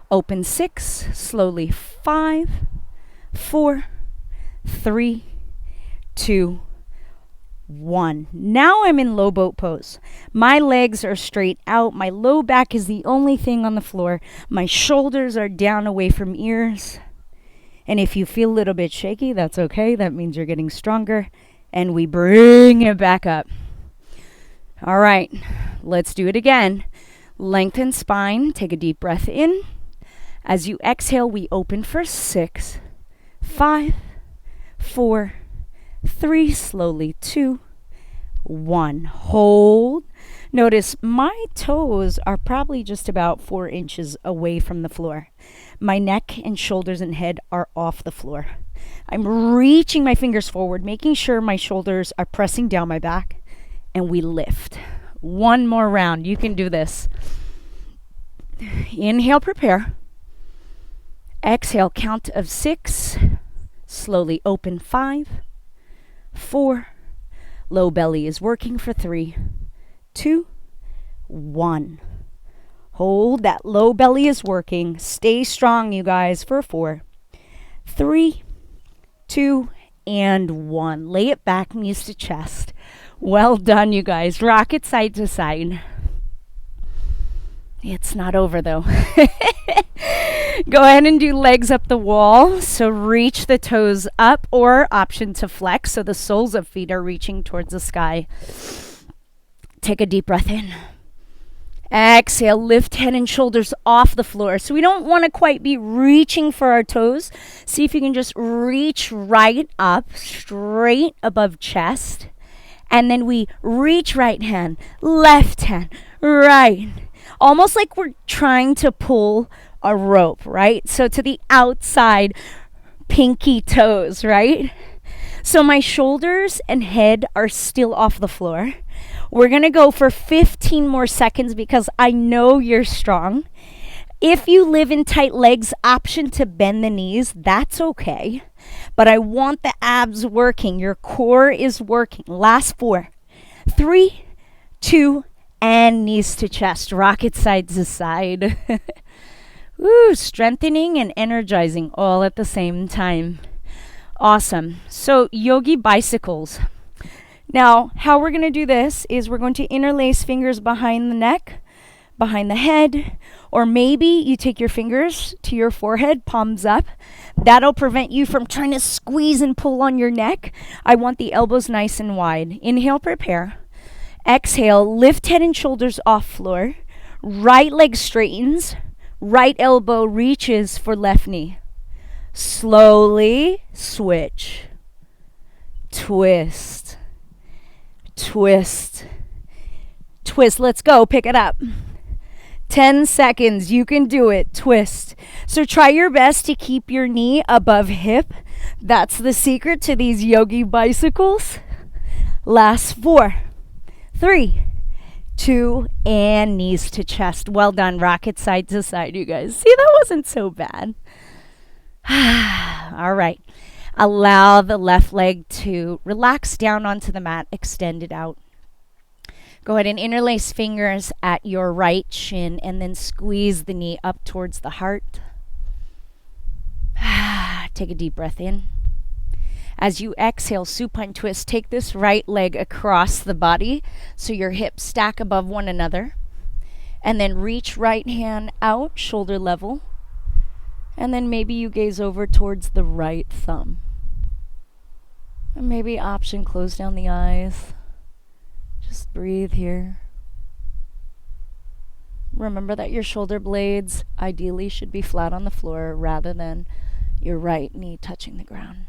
Open 6. Slowly 5, 4, 3, 2, 1. Now I'm in low boat pose. My legs are straight out. My low back is the only thing on the floor. My shoulders are down away from ears. And if you feel a little bit shaky, that's okay. That means you're getting stronger. And we bring it back up. All right, let's do it again. Lengthen spine. Take a deep breath in. As you exhale, we open for 6, 5, 4, 3, slowly 2, 1. Hold. Notice my toes are probably just about 4 inches away from the floor. My neck and shoulders and head are off the floor. I'm reaching my fingers forward, making sure my shoulders are pressing down my back, and we lift. 1 more round. You can do this. Inhale, prepare. Exhale, count of 6. Slowly open 5, 4. Low belly is working for 3, 2, 1. Hold. That low belly is working. Stay strong, you guys, for 4, 3, 2, and 1. Lay it back, knees to chest. Well done, you guys. Rock it side to side. It's not over, though. Go ahead and do legs up the wall. So reach the toes up, or option to flex so the soles of feet are reaching towards the sky. Take a deep breath in. Exhale, lift head and shoulders off the floor. So we don't want to quite be reaching for our toes. See if you can just reach right up, straight above chest. And then we reach right hand, left hand, right. Almost like we're trying to pull a rope, right? So to the outside, pinky toes, right? So my shoulders and head are still off the floor. We're going to go for 15 more seconds because I know you're strong. If you live in tight legs, option to bend the knees, that's okay. But I want the abs working. Your core is working. Last 4, 3, 2, and knees to chest. Rock it side to side. Woo, strengthening and energizing all at the same time. Awesome. So yogi bicycles. Now, how we're going to do this is we're going to interlace fingers behind the neck, behind the head, or maybe you take your fingers to your forehead, palms up. That'll prevent you from trying to squeeze and pull on your neck. I want the elbows nice and wide. Inhale, prepare. Exhale, lift head and shoulders off floor. Right leg straightens. Right elbow reaches for left knee. Slowly switch. Twist. twist, twist. Let's go. Pick it up. 10 seconds. You can do it. Twist. So try your best to keep your knee above hip. That's the secret to these yogi bicycles. Last 4, 3, 2, and knees to chest. Well done. Rock it side to side, you guys. See, that wasn't so bad. All right. Allow the left leg to relax down onto the mat, extend it out. Go ahead and interlace fingers at your right shin and then squeeze the knee up towards the heart. Take a deep breath in. As you exhale, supine twist, take this right leg across the body so your hips stack above one another. And then reach right hand out, shoulder level. And then maybe you gaze over towards the right thumb. And maybe option, close down the eyes. Just breathe here. Remember that your shoulder blades ideally should be flat on the floor rather than your right knee touching the ground.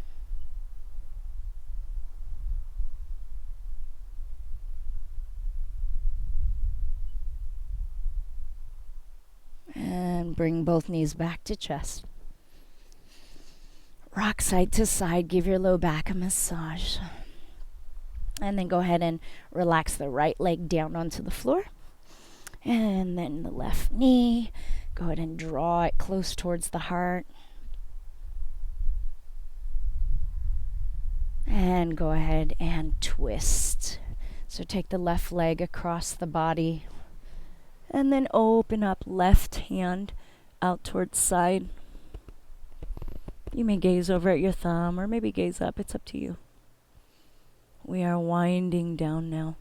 And bring both knees back to chest. Rock side to side. Give your low back a massage. And then go ahead and relax the right leg down onto the floor. And then the left knee. Go ahead and draw it close towards the heart. And go ahead and twist. So take the left leg across the body. And then open up left hand out towards side. You may gaze over at your thumb or maybe gaze up. It's up to you. We are winding down now.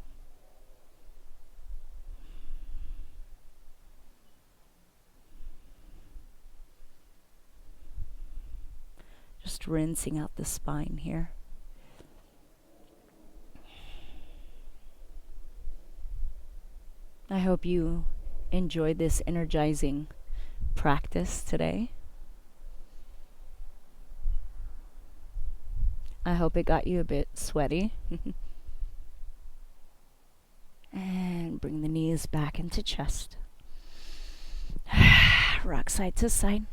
Just rinsing out the spine here. I hope you enjoyed this energizing practice today. I hope it got you a bit sweaty. And bring the knees back into chest. Rock side to side.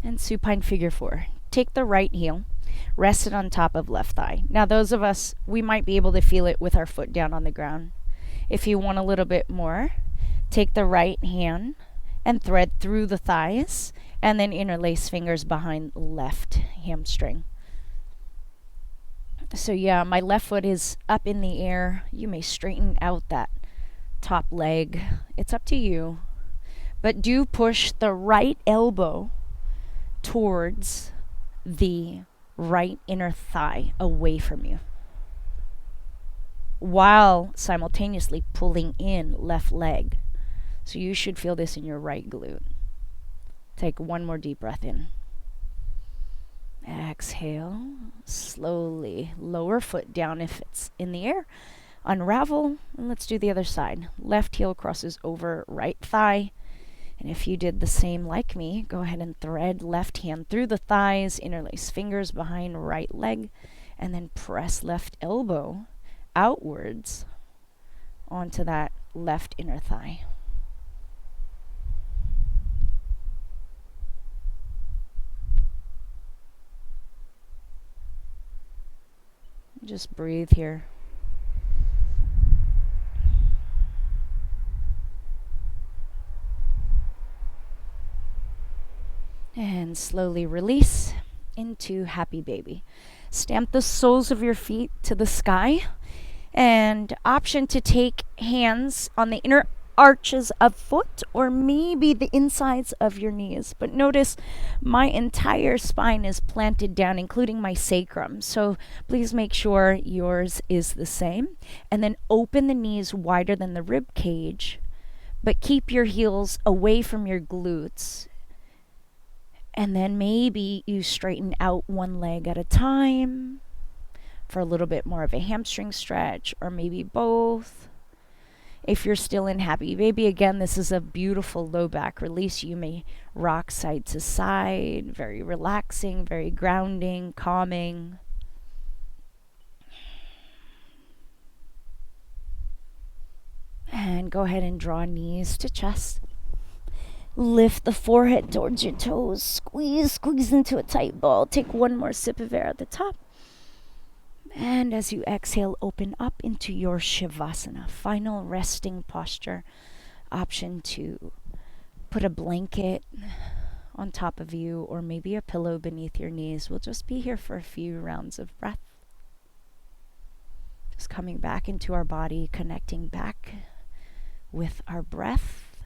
And supine figure 4. Take the right heel, rest it on top of left thigh. Now those of us, we might be able to feel it with our foot down on the ground. If you want a little bit more, take the right hand and thread through the thighs and then interlace fingers behind left hamstring. So yeah, my left foot is up in the air. You may straighten out that top leg. It's up to you. But do push the right elbow towards the right inner thigh away from you, while simultaneously pulling in left leg. So you should feel this in your right glute. Take one more deep breath in. Exhale. Slowly lower foot down if it's in the air. Unravel, and let's do the other side. Left heel crosses over right thigh. And if you did the same like me, go ahead and thread left hand through the thighs, interlace fingers behind right leg, and then press left elbow outwards onto that left inner thigh. Just breathe here. And slowly release into happy baby. Stamp the soles of your feet to the sky. And option to take hands on the inner arches of foot or maybe the insides of your knees. But notice my entire spine is planted down, including my sacrum. So please make sure yours is the same. And then open the knees wider than the rib cage, but keep your heels away from your glutes. And then maybe you straighten out one leg at a time for a little bit more of a hamstring stretch, or maybe both. If you're still in happy baby, again, this is a beautiful low back release. You may rock side to side, very relaxing, very grounding, calming. And go ahead and draw knees to chest. Lift the forehead towards your toes. Squeeze into a tight ball. Take one more sip of air at the top. And as you exhale, open up into your Shavasana, final resting posture. Option to put a blanket on top of you or maybe a pillow beneath your knees. We'll just be here for a few rounds of breath. Just coming back into our body, connecting back with our breath.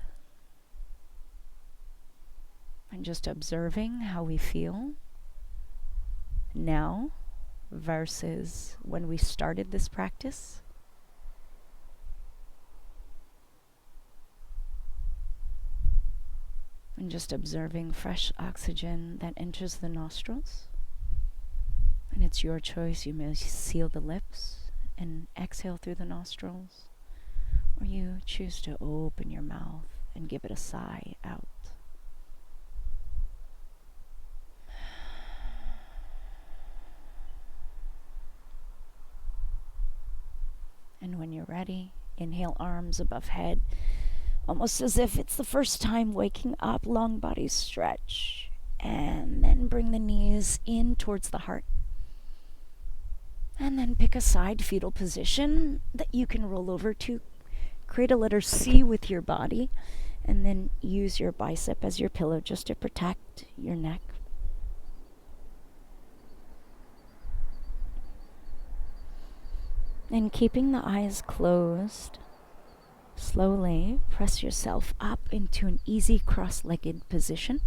And just observing how we feel now versus when we started this practice. And just observing fresh oxygen that enters the nostrils. And it's your choice. You may seal the lips and exhale through the nostrils, or you choose to open your mouth and give it a sigh out. And when you're ready, inhale, arms above head, almost as if it's the first time waking up, long body stretch. And then bring the knees in towards the heart. And then pick a side fetal position that you can roll over to. Create a letter C with your body. And then use your bicep as your pillow just to protect your neck. And keeping the eyes closed, slowly press yourself up into an easy cross-legged position.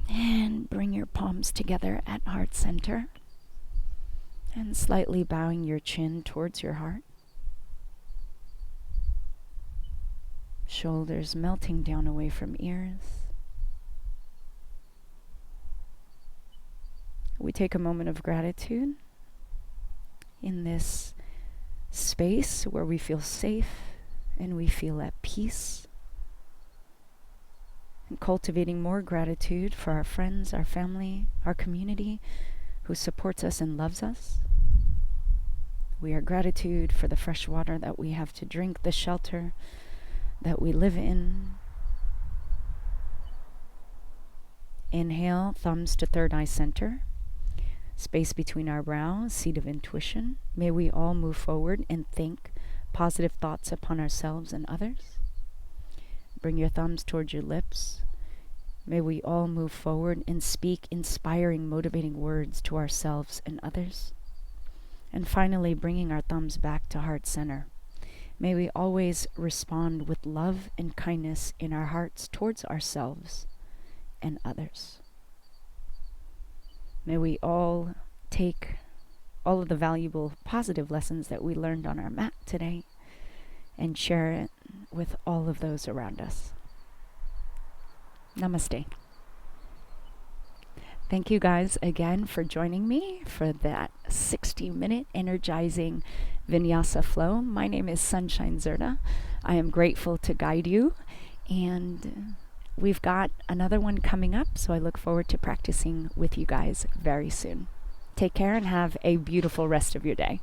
And bring your palms together at heart center. And slightly bowing your chin towards your heart. Shoulders melting down away from ears. We take a moment of gratitude in this space where we feel safe and we feel at peace. And cultivating more gratitude for our friends, our family, our community who supports us and loves us. We are gratitude for the fresh water that we have to drink, the shelter that we live in. Inhale, thumbs to third eye center. Space between our brows, seat of intuition. May we all move forward and think positive thoughts upon ourselves and others. Bring your thumbs towards your lips. May we all move forward and speak inspiring, motivating words to ourselves and others. And finally, bringing our thumbs back to heart center. May we always respond with love and kindness in our hearts towards ourselves and others. May we all take all of the valuable positive lessons that we learned on our mat today and share it with all of those around us. Namaste. Thank you guys again for joining me for that 60-minute energizing vinyasa flow. My name is Sunshine Zerda. I am grateful to guide you, and we've got another one coming up, so I look forward to practicing with you guys very soon. Take care and have a beautiful rest of your day.